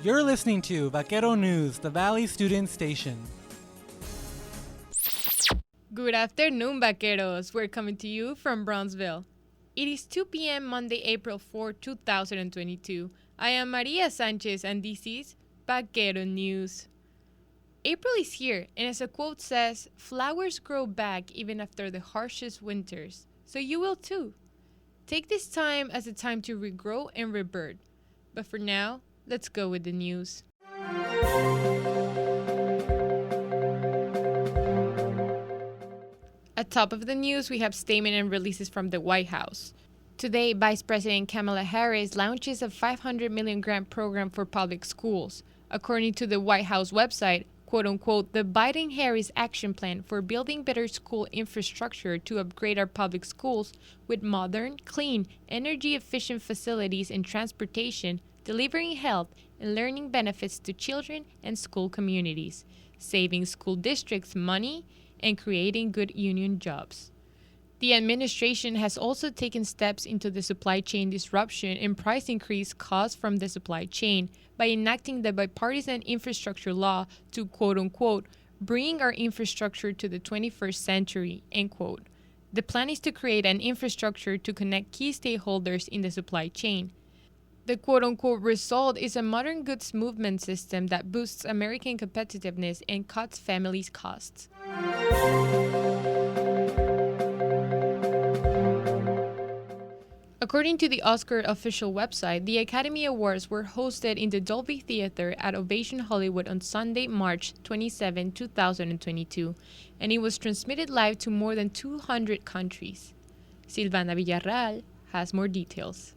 You're listening to Vaquero News, the Valley Student Station. Good afternoon, Vaqueros. We're coming to you from Brownsville. It is 2 p.m. Monday, April 4, 2022. I am Maria Sanchez, and this is Vaquero News. April is here, and as a quote says, flowers grow back even after the harshest winters. So you will too. Take this time as a time to regrow and rebirth. But for now, let's go with the news. At top of the news, we have statement and releases from the White House. Today, Vice President Kamala Harris launches a $500 million grant program for public schools. According to the White House website, quote-unquote, the Biden-Harris Action Plan for building better school infrastructure to upgrade our public schools with modern, clean, energy-efficient facilities and transportation, delivering health and learning benefits to children and school communities, saving school districts money, and creating good union jobs. The administration has also taken steps into the supply chain disruption and price increase caused from the supply chain by enacting the bipartisan infrastructure law to, quote-unquote, bring our infrastructure to the 21st century, end quote. The plan is to create an infrastructure to connect key stakeholders in the supply chain. The quote-unquote result is a modern goods movement system that boosts American competitiveness and cuts families' costs. According to the Oscar official website, the Academy Awards were hosted in the Dolby Theater at Ovation Hollywood on Sunday, March 27, 2022, and it was transmitted live to more than 200 countries. Silvana Villarreal has more details.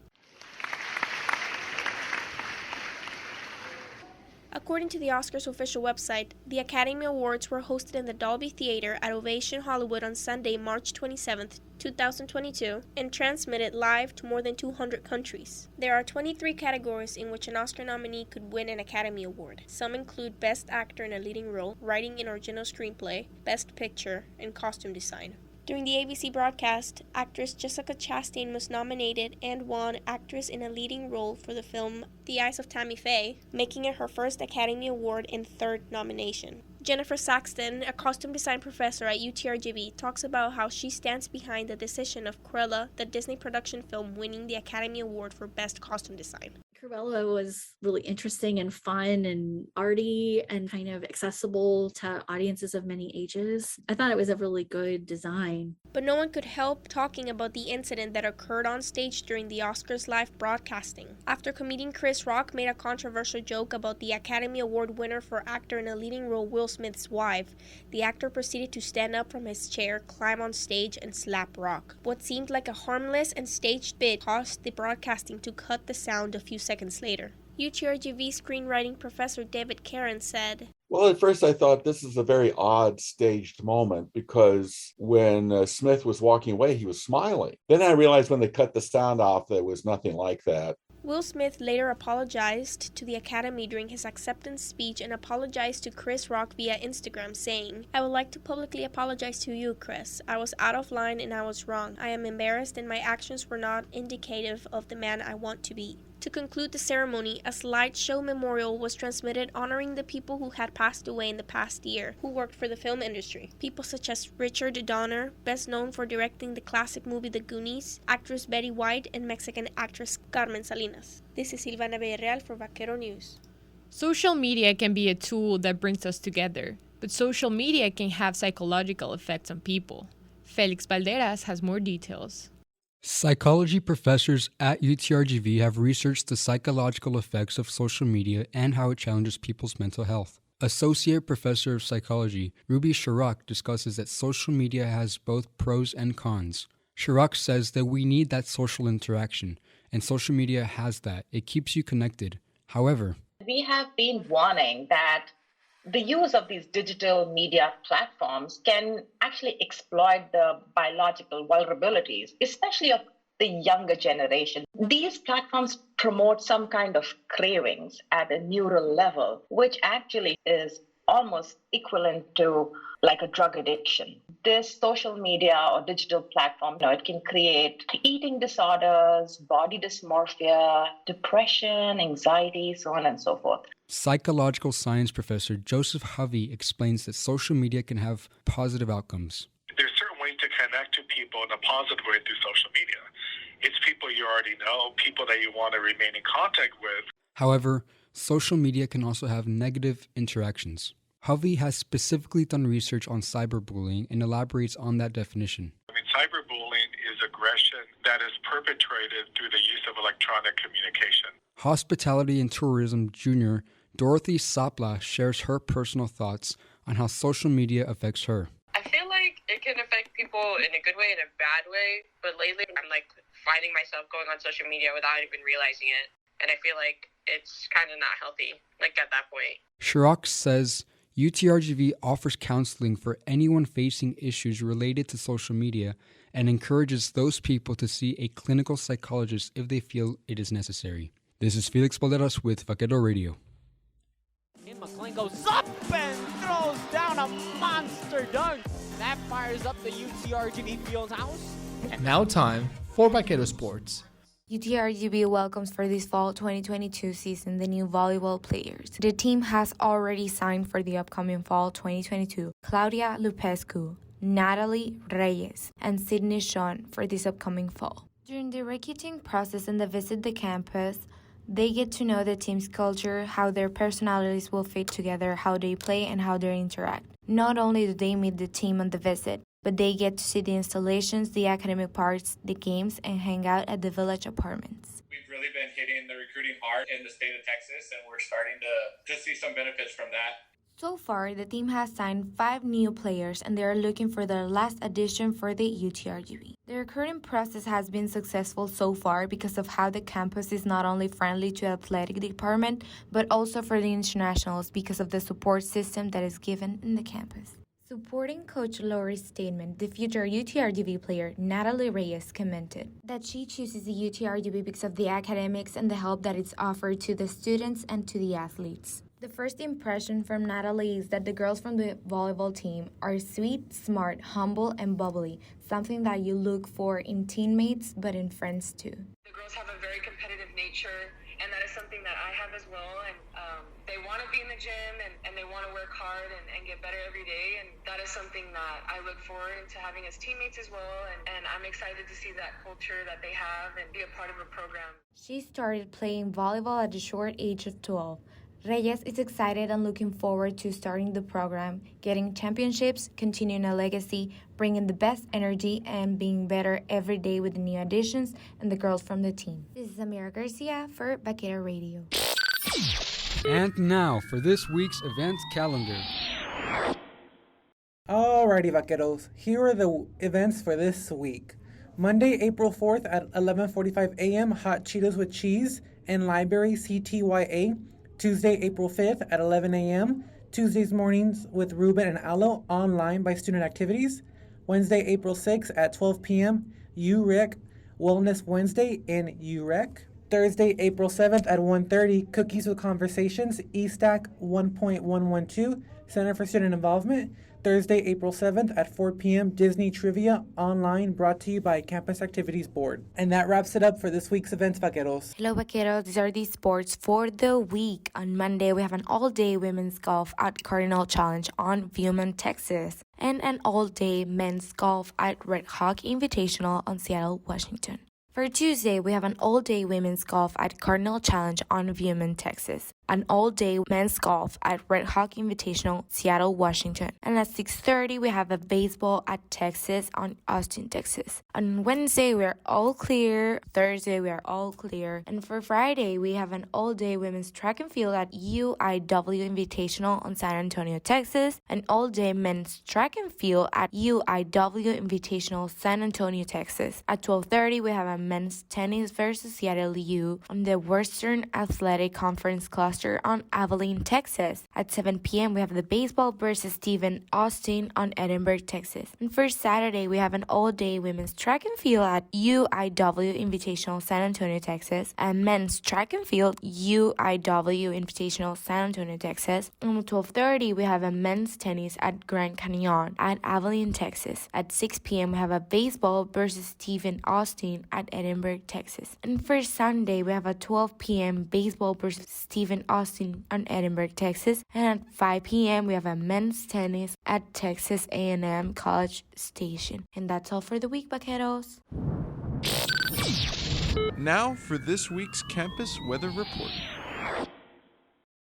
According to the Oscars official website, the Academy Awards were hosted in the Dolby Theater at Ovation Hollywood on Sunday, March 27, 2022, and transmitted live to more than 200 countries. There are 23 categories in which an Oscar nominee could win an Academy Award. Some include Best Actor in a Leading Role, Writing an Original Screenplay, Best Picture, and Costume Design. During the ABC broadcast, actress Jessica Chastain was nominated and won Actress in a Leading Role for the film The Eyes of Tammy Faye, making it her first Academy Award and third nomination. Jennifer Saxton, a costume design professor at UTRGV, talks about how she stands behind the decision of Cruella, the Disney production film, winning the Academy Award for Best Costume Design. Cruella was really interesting and fun and arty and kind of accessible to audiences of many ages. I thought it was a really good design. But no one could help talking about the incident that occurred on stage during the Oscars live broadcasting. After comedian Chris Rock made a controversial joke about the Academy Award winner for actor in a leading role Will Smith's wife, the actor proceeded to stand up from his chair, climb on stage, and slap Rock. What seemed like a harmless and staged bit caused the broadcasting to cut the sound a few seconds later. UTRGV screenwriting professor David Karen said, Well, at first I thought this is a very odd staged moment because when Smith was walking away, he was smiling. Then I realized when they cut the sound off that it was nothing like that. Will Smith later apologized to the Academy during his acceptance speech and apologized to Chris Rock via Instagram, saying, I would like to publicly apologize to you, Chris. I was out of line and I was wrong. I am embarrassed and my actions were not indicative of the man I want to be. To conclude the ceremony, a slideshow memorial was transmitted honoring the people who had passed away in the past year who worked for the film industry. People such as Richard Donner, best known for directing the classic movie The Goonies, actress Betty White, and Mexican actress Carmen Salinas. This is Silvana Villarreal for Vaquero News. Social media can be a tool that brings us together, but social media can have psychological effects on people. Felix Valderas has more details. Psychology professors at UTRGV have researched the psychological effects of social media and how it challenges people's mental health. Associate Professor of Psychology Ruby Sharrock discusses that social media has both pros and cons. Sharrock says that we need that social interaction, and social media has that. It keeps you connected. However, we have been warning that the use of these digital media platforms can actually exploit the biological vulnerabilities, especially of the younger generation. These platforms promote some kind of cravings at a neural level, which actually is almost equivalent to like a drug addiction. this social media or digital platform, it can create eating disorders, body dysmorphia, depression, anxiety, so on and so forth. Psychological science professor Joseph Hovey explains that social media can have positive outcomes. There's certain ways to connect to people in a positive way through social media. It's people you already know, people that you want to remain in contact with. However, social media can also have negative interactions. Hovey has specifically done research on cyberbullying and elaborates on that definition. Cyberbullying is aggression that is perpetrated through the use of electronic communication. Hospitality and Tourism Junior Dorothy Sapla shares her personal thoughts on how social media affects her. I feel like it can affect people in a good way and a bad way, but lately I'm finding myself going on social media without even realizing it, and I feel like it's kind of not healthy, at that point. Chirac says UTRGV offers counseling for anyone facing issues related to social media and encourages those people to see a clinical psychologist if they feel it is necessary. This is Felix Balderas with Vaquero Radio. McLean goes up and throws down a monster dunk. That fires up the UTRGV field house. And now time for Vaquero Sports. UTRGV welcomes for this fall 2022 season the new volleyball players. The team has already signed for the upcoming fall 2022 Claudia Lupescu, Natalie Reyes, and Sydney Sean for this upcoming fall. During the recruiting process and the visit the campus, they get to know the team's culture, how their personalities will fit together, how they play, and how they interact. Not only do they meet the team on the visit, but they get to see the installations, the academic parts, the games, and hang out at the village apartments. We've really been hitting the recruiting hard in the state of Texas, and we're starting to see some benefits from that. So far, the team has signed 5 new players, and they are looking for their last addition for the UTRGV. The recruiting process has been successful so far because of how the campus is not only friendly to the athletic department, but also for the internationals because of the support system that is given in the campus. Supporting Coach Lori's statement, the future UTRGV player Natalie Reyes commented that she chooses the UTRGV because of the academics and the help that it's offered to the students and to the athletes. The first impression from Natalie is that the girls from the volleyball team are sweet, smart, humble, and bubbly, something that you look for in teammates but in friends too. The girls have a very competitive nature, and that is something that I have as well, and they want to be in the gym and they want to work hard and get better every day, and that is something that I look forward to having as teammates as well, and I'm excited to see that culture that they have and be a part of a program. She started playing volleyball at the short age of 12. Reyes is excited and looking forward to starting the program, getting championships, continuing a legacy, bringing the best energy, and being better every day with the new additions and the girls from the team. This is Amira Garcia for Vaquero Radio. And now for this week's events calendar. Alrighty, Vaqueros. Here are the events for this week. Monday, April 4th at 11:45 a.m., Hot Cheetos with Cheese in Library CTYA. Tuesday, April 5th at 11 a.m., Tuesdays mornings with Ruben and Alo online by Student Activities. Wednesday, April 6th at 12 p.m., UREC Wellness Wednesday in UREC. Thursday, April 7th at 1:30, Cookies with Conversations, ESTAC 1.112, Center for Student Involvement. Thursday, April 7th at 4 p.m., Disney Trivia online brought to you by Campus Activities Board. And that wraps it up for this week's events, Vaqueros. Hello, Vaqueros. These are the sports for the week. On Monday, we have an all-day women's golf at Cardinal Challenge on Viewman, Texas, and an all-day men's golf at Red Hawk Invitational on Seattle, Washington. For Tuesday, we have an all-day women's golf at Cardinal Challenge on Viewman, Texas, an all-day men's golf at Red Hawk Invitational, Seattle, Washington. And at 6:30, we have a baseball at Texas on Austin, Texas. On Wednesday, we are all clear. Thursday, we are all clear. And for Friday, we have an all-day women's track and field at UIW Invitational on San Antonio, Texas, an all-day men's track and field at UIW Invitational, San Antonio, Texas. At 12:30, we have a men's tennis versus Seattle U on the Western Athletic Conference Class Lancaster on Abilene, Texas. At 7 p.m., we have the baseball versus Stephen Austin on Edinburgh, Texas. And for Saturday, we have an all-day women's track and field at UIW Invitational San Antonio, Texas, and men's track and field UIW Invitational San Antonio, Texas. And at 12:30, we have a men's tennis at Grand Canyon at Abilene, Texas. At 6 p.m., we have a baseball versus Stephen Austin at Edinburgh, Texas. And for Sunday, we have a 12 p.m. baseball versus Stephen Austin on Edinburgh, Texas. And at 5 p.m., we have a men's tennis at Texas A&M College Station. And that's all for the week, vaqueros. Now for this week's campus weather report.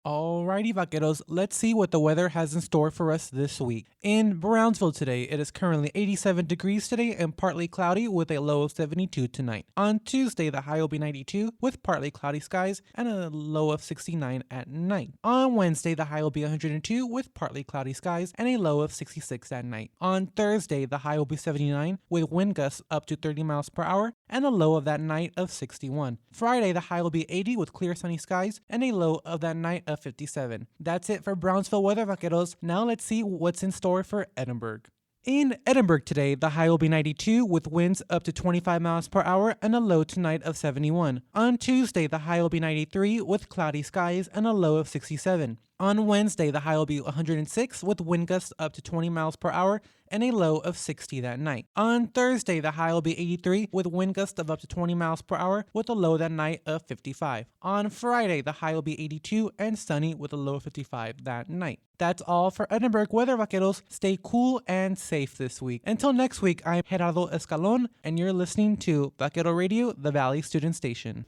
Alrighty, vaqueros, let's see what the weather has in store for us this week. In Brownsville today, it is currently 87 degrees today and partly cloudy with a low of 72 tonight. On Tuesday, the high will be 92 with partly cloudy skies and a low of 69 at night. On Wednesday, the high will be 102 with partly cloudy skies and a low of 66 at night. On Thursday, the high will be 79 with wind gusts up to 30 miles per hour and a low of that night of 61. Friday, the high will be 80 with clear sunny skies and a low of that night of 57. That's it for Brownsville weather, vaqueros. Now let's see what's in store for Edinburgh. In Edinburgh today, the high will be 92 with winds up to 25 miles per hour and a low tonight of 71. On Tuesday, the high will be 93 with cloudy skies and a low of 67. On Wednesday, the high will be 106 with wind gusts up to 20 miles per hour and a low of 60 that night. On Thursday, the high will be 83 with wind gusts of up to 20 miles per hour with a low that night of 55. On Friday, the high will be 82 and sunny with a low of 55 that night. That's all for Edinburgh weather, vaqueros. Stay cool and safe this week. Until next week, I'm Gerardo Escalon, and you're listening to Vaquero Radio, the Valley Student Station.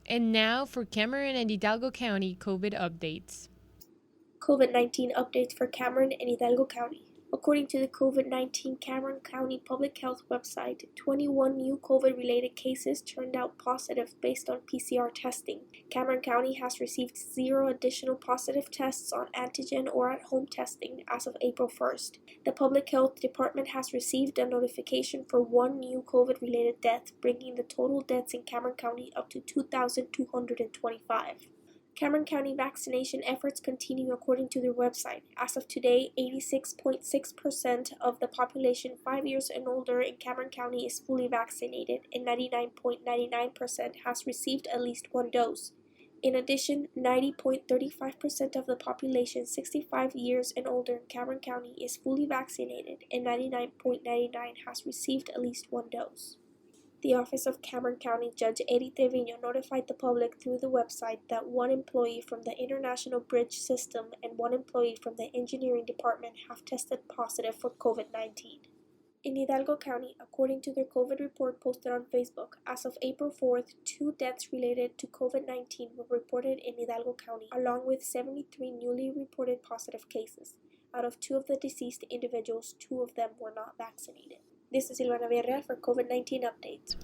And now for Cameron and Hidalgo County COVID updates. COVID-19 updates for Cameron and Hidalgo County. According to the COVID-19 Cameron County Public Health website, 21 new COVID-related cases turned out positive based on PCR testing. Cameron County has received 0 additional positive tests on antigen or at-home testing as of April 1st. The Public Health Department has received a notification for 1 new COVID-related death, bringing the total deaths in Cameron County up to 2,225. Cameron County vaccination efforts continue according to their website. As of today, 86.6% of the population 5 years and older in Cameron County is fully vaccinated, and 99.99% has received at least 1 dose. In addition, 90.35% of the population 65 years and older in Cameron County is fully vaccinated, and 99.99% has received at least 1 dose. The Office of Cameron County Judge Eddie Trevino notified the public through the website that 1 employee from the International Bridge System and 1 employee from the Engineering Department have tested positive for COVID-19. In Hidalgo County, according to their COVID report posted on Facebook, as of April 4th, 2 deaths related to COVID-19 were reported in Hidalgo County, along with 73 newly reported positive cases. Out of 2 of the deceased individuals, 2 of them were not vaccinated. This is Silvana Villarreal for COVID-19 updates.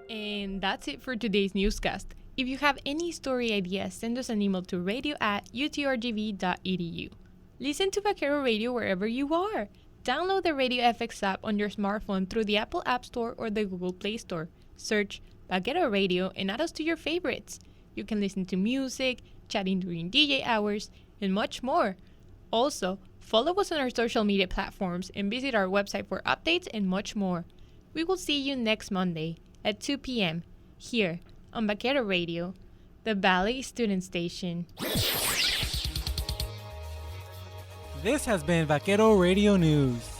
And that's it for today's newscast. If you have any story ideas, send us an email to radio@utrgv.edu. Listen to Vaquero Radio wherever you are. Download the Radio FX app on your smartphone through the Apple App Store or the Google Play Store. Search Vaquero Radio and add us to your favorites. You can listen to music, chatting during DJ hours, and much more. Also, follow us on our social media platforms and visit our website for updates and much more. We will see you next Monday at 2 p.m. here on Vaquero Radio, the Valley Student Station. This has been Vaquero Radio News.